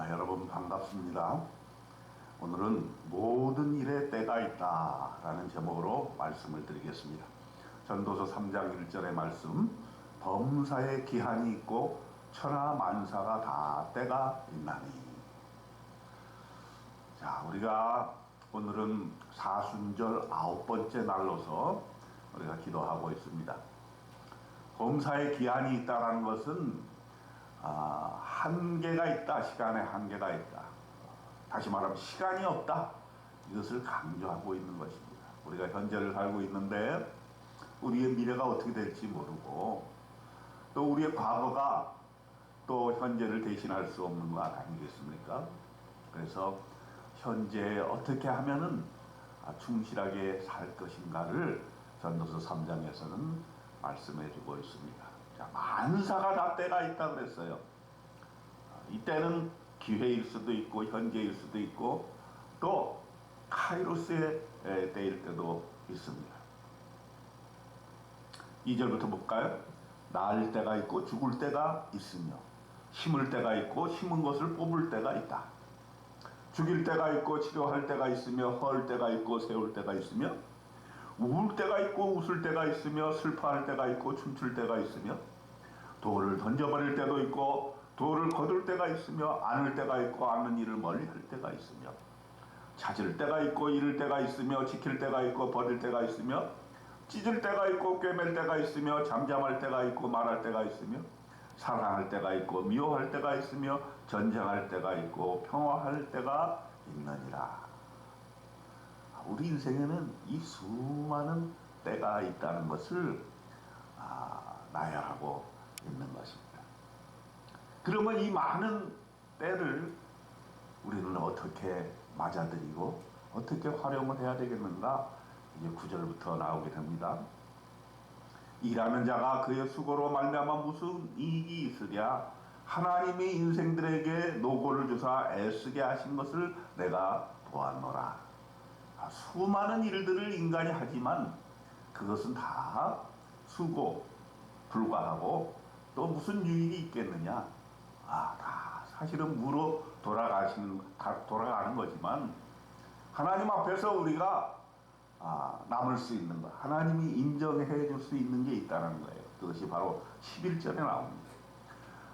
여러분 반갑습니다. 오늘은 모든 일에 때가 있다 라는 제목으로 말씀을 드리겠습니다. 전도서 3장 1절의 말씀, 범사에 기한이 있고 천하 만사가 다 때가 있나니. 자, 우리가 오늘은 사순절 9번째 날로서 우리가 기도하고 있습니다. 범사에 기한이 있다라는 것은 한계가 있다, 시간에 한계가 있다, 다시 말하면 시간이 없다, 이것을 강조하고 있는 것입니다. 우리가 현재를 살고 있는데 우리의 미래가 어떻게 될지 모르고, 또 우리의 과거가 또 현재를 대신할 수 없는 것 아니겠습니까? 그래서 현재에 어떻게 하면은 충실하게 살 것인가를 전도서 3장에서는 말씀해 주고 있습니다. 자, 만사가 다 때가 있다 그랬어요. 이때는 기회일 수도 있고 현재일 수도 있고 또 카이로스의 때일 때도 있습니다. 2절부터 볼까요? 낳을 때가 있고 죽을 때가 있으며 심을 때가 있고 심은 것을 뽑을 때가 있다. 죽일 때가 있고 치료할 때가 있으며 헐 때가 있고 세울 때가 있으며 울 때가 있고 웃을 때가 있으며 슬퍼할 때가 있고 춤출 때가 있으며 돌을 던져버릴 때도 있고 돌을 거둘 때가 있으며 안을 때가 있고 안는 일을 멀리 할 때가 있으며 찾을 때가 있고 잃을 때가 있으며 지킬 때가 있고 버릴 때가 있으며 찢을 때가 있고 꿰맬 때가 있으며 잠잠할 때가 있고 말할 때가 있으며 사랑할 때가 있고 미워할 때가 있으며 전쟁할 때가 있고 평화할 때가 있느니라. 우리 인생에는 이 수많은 때가 있다는 것을 나열하고 있는 것입니다. 그러면 이 많은 때를 우리는 어떻게 맞아들이고 어떻게 활용을 해야 되겠는가? 이제 9절부터 나오게 됩니다. 일하는 자가 그의 수고로 말미암아 무슨 이익이 있으랴? 하나님이 인생들에게 노고를 주사 애쓰게 하신 것을 내가 보았노라. 수많은 일들을 인간이 하지만 그것은 다 수고 불과하고 또 무슨 유익이 있겠느냐? 다 사실은 무로 돌아가는 거지만 하나님 앞에서 우리가 남을 수 있는 것, 하나님이 인정해 줄 수 있는 게 있다는 거예요. 그것이 바로 11절에 나옵니다.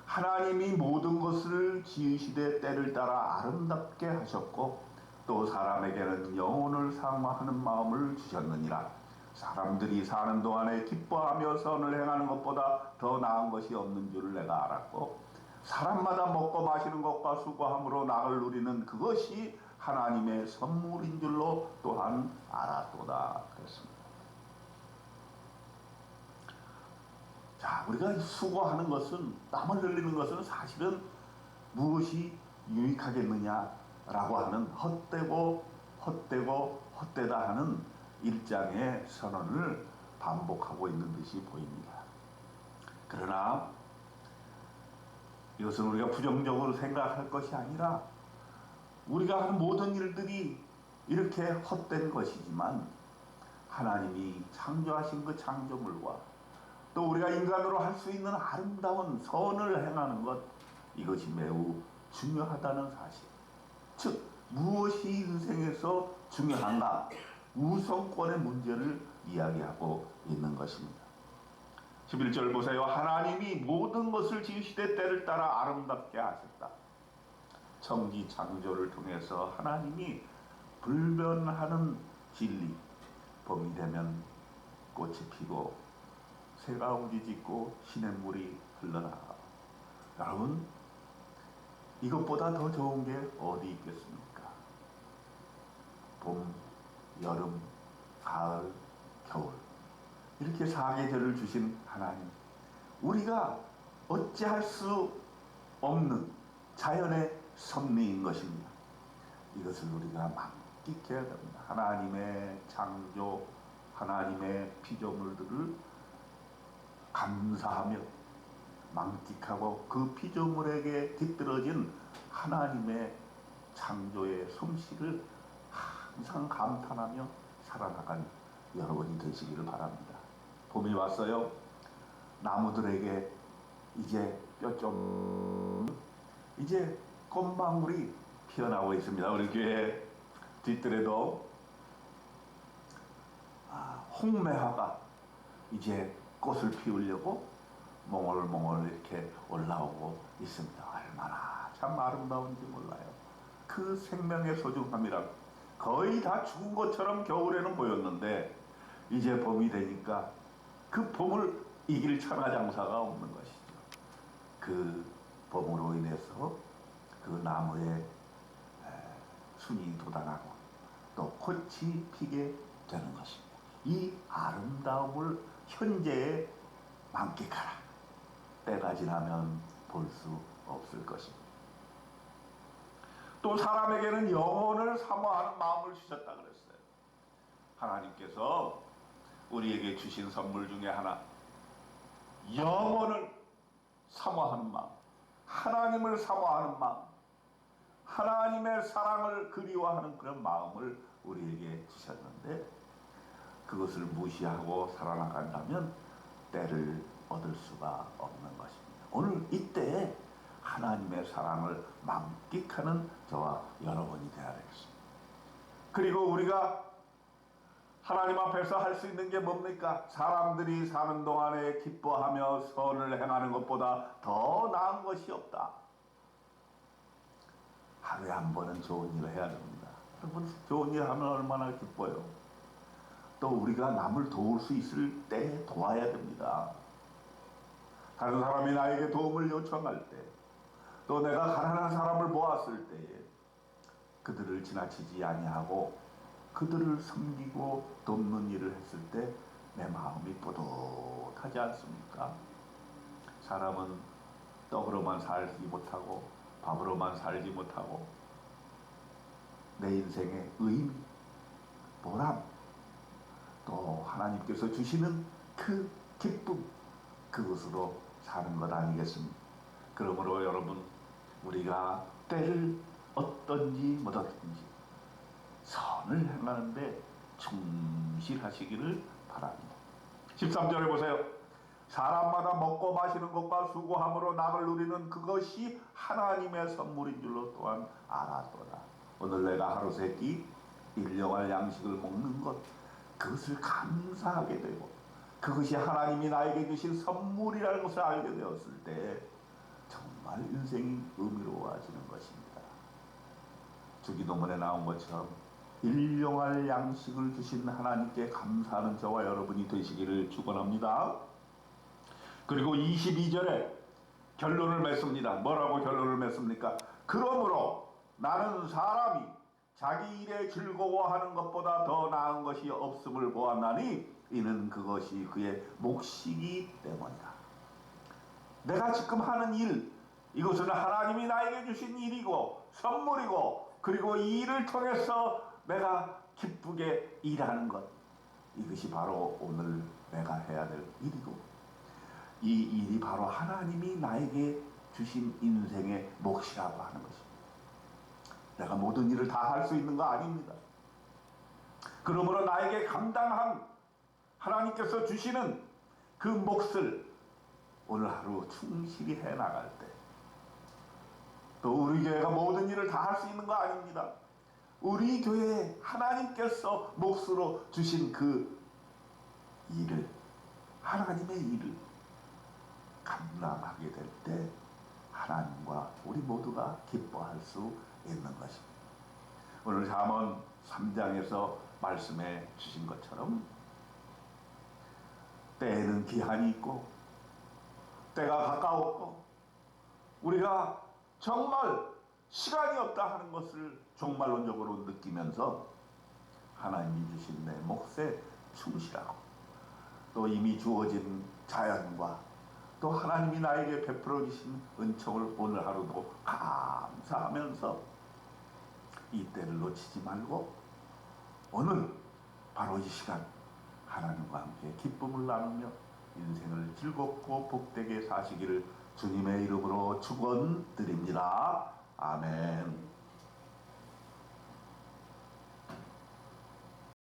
하나님이 모든 것을 지으시되 때를 따라 아름답게 하셨고 또 사람에게는 영혼을 상호하는 마음을 주셨느니라. 사람들이 사는 동안에 기뻐하며 선을 행하는 것보다 더 나은 것이 없는 줄을 내가 알았고 사람마다 먹고 마시는 것과 수고함으로 낙을 누리는 그것이 하나님의 선물인 줄로 또한 알았도다 그랬습니다. 자, 우리가 수고하는 것은, 땀을 흘리는 것은 사실은 무엇이 유익하겠느냐라고 하는 헛되고 헛되다 하는 일장의 선언을 반복하고 있는 듯이 보입니다. 그러나 이것은 우리가 부정적으로 생각할 것이 아니라 우리가 하는 모든 일들이 이렇게 헛된 것이지만 하나님이 창조하신 그 창조물과 또 우리가 인간으로 할 수 있는 아름다운 선을 행하는 것, 이것이 매우 중요하다는 사실. 즉 무엇이 인생에서 중요한가, 우선권의 문제를 이야기하고 있는 것입니다. 11절 보세요. 하나님이 모든 것을 지으시되 때를 따라 아름답게 하셨다. 천지 창조를 통해서 하나님이 불변하는 진리, 봄이 되면 꽃이 피고 새가 우지짓고 시냇물이 흘러나가. 여러분, 이것보다 더 좋은 게 어디 있겠습니까? 봄, 여름, 가을, 겨울, 이렇게 사계절을 주신 하나님, 우리가 어찌할 수 없는 자연의 섭리인 것입니다. 이것을 우리가 만끽해야 됩니다. 하나님의 창조, 하나님의 피조물들을 감사하며 만끽하고 그 피조물에게 깃들어진 하나님의 창조의 솜씨를 항상 감탄하며 살아나간 여러분이 되시기를 바랍니다. 봄이 왔어요. 나무들에게 이제 뼈 좀 이제 꽃망울이 피어나고 있습니다. 우리 교회 뒷뜰에도 홍매화가 이제 꽃을 피우려고 몽글몽글 이렇게 올라오고 있습니다. 얼마나 참 아름다운지 몰라요. 그 생명의 소중함이란 거의 다 죽은 것처럼 겨울에는 보였는데 이제 봄이 되니까 그 봄을 이길 천하장사가 없는 것이죠. 그 봄으로 인해서 그 나무에 순이 돋아나고 또 꽃이 피게 되는 것입니다. 이 아름다움을 현재에 만끽하라. 때가 지나면 볼 수 없을 것입니다. 또 사람에게는 영혼을 사모하는 마음을 주셨다 그랬어요. 하나님께서 우리에게 주신 선물 중에 하나, 영혼을 사모하는 마음, 하나님을 사모하는 마음, 하나님의 사랑을 그리워하는 그런 마음을 우리에게 주셨는데 그것을 무시하고 살아나간다면 때를 얻을 수가 없는 것입니다. 오늘 이때에 하나님의 사랑을 만끽하는 저와 여러분이 되어야 되겠습니다. 그리고 우리가 하나님 앞에서 할 수 있는 게 뭡니까? 사람들이 사는 동안에 기뻐하며 선을 행하는 것보다 더 나은 것이 없다. 하루에 한 번은 좋은 일을 해야 됩니다. 여러분, 좋은 일 하면 얼마나 기뻐요. 또 우리가 남을 도울 수 있을 때 도와야 됩니다. 다른 사람이 나에게 도움을 요청할 때, 또 내가 가난한 사람을 보았을 때에 그들을 지나치지 아니하고 그들을 섬기고 돕는 일을 했을 때 내 마음이 뿌듯하지 않습니까? 사람은 떡으로만 살지 못하고 밥으로만 살지 못하고 내 인생의 의미, 보람, 또 하나님께서 주시는 그 기쁨, 그것으로 사는 것 아니겠습니까? 그러므로 여러분, 우리가 때를 어떤지 못하든지 선을 행하는데 충실하시기를 바랍니다. 13절에 보세요. 사람마다 먹고 마시는 것과 수고함으로 낙을 누리는 그것이 하나님의 선물인 줄로 또한 알았도다. 오늘 내가 하루 세끼 일용할 양식을 먹는 것, 그것을 감사하게 되고 그것이 하나님이 나에게 주신 선물이라는 것을 알게 되었을 때 정말 인생이 의미로워지는 것입니다. 주기도문에 나온 것처럼 일용할 양식을 주신 하나님께 감사하는 저와 여러분이 되시기를 축원합니다. 그리고 22절에 결론을 맺습니다. 뭐라고 결론을 맺습니까? 그러므로 나는 사람이 자기 일에 즐거워하는 것보다 더 나은 것이 없음을 보았나니 이는 그것이 그의 몫이기 때문이다. 내가 지금 하는 일, 이것은 하나님이 나에게 주신 일이고 선물이고, 그리고 이 일을 통해서 내가 기쁘게 일하는 것, 이것이 바로 오늘 내가 해야 될 일이고, 이 일이 바로 하나님이 나에게 주신 인생의 몫이라고 하는 것입니다. 내가 모든 일을 다 할 수 있는 거 아닙니다. 그러므로 나에게 감당한 하나님께서 주시는 그 몫을 오늘 하루 충실히 해나갈 때, 또 우리 교회가 모든 일을 다 할 수 있는 거 아닙니다. 우리 교회에 하나님께서 몫으로 주신 그 일을, 하나님의 일을 감당하게 될 때 하나님과 우리 모두가 기뻐할 수 있는 것입니다. 오늘 잠언 3장에서 말씀해 주신 것처럼 때에는 기한이 있고 때가 가까웠고 우리가 정말 시간이 없다 하는 것을 종말론적으로 느끼면서 하나님이 주신 내 몫에 충실하고, 또 이미 주어진 자연과 또 하나님이 나에게 베풀어 주신 은총을 오늘 하루도 감사하면서 이 때를 놓치지 말고 오늘 바로 이 시간 하나님과 함께 기쁨을 나누며 인생을 즐겁고 복되게 사시기를 주님의 이름으로 축원드립니다. 아멘.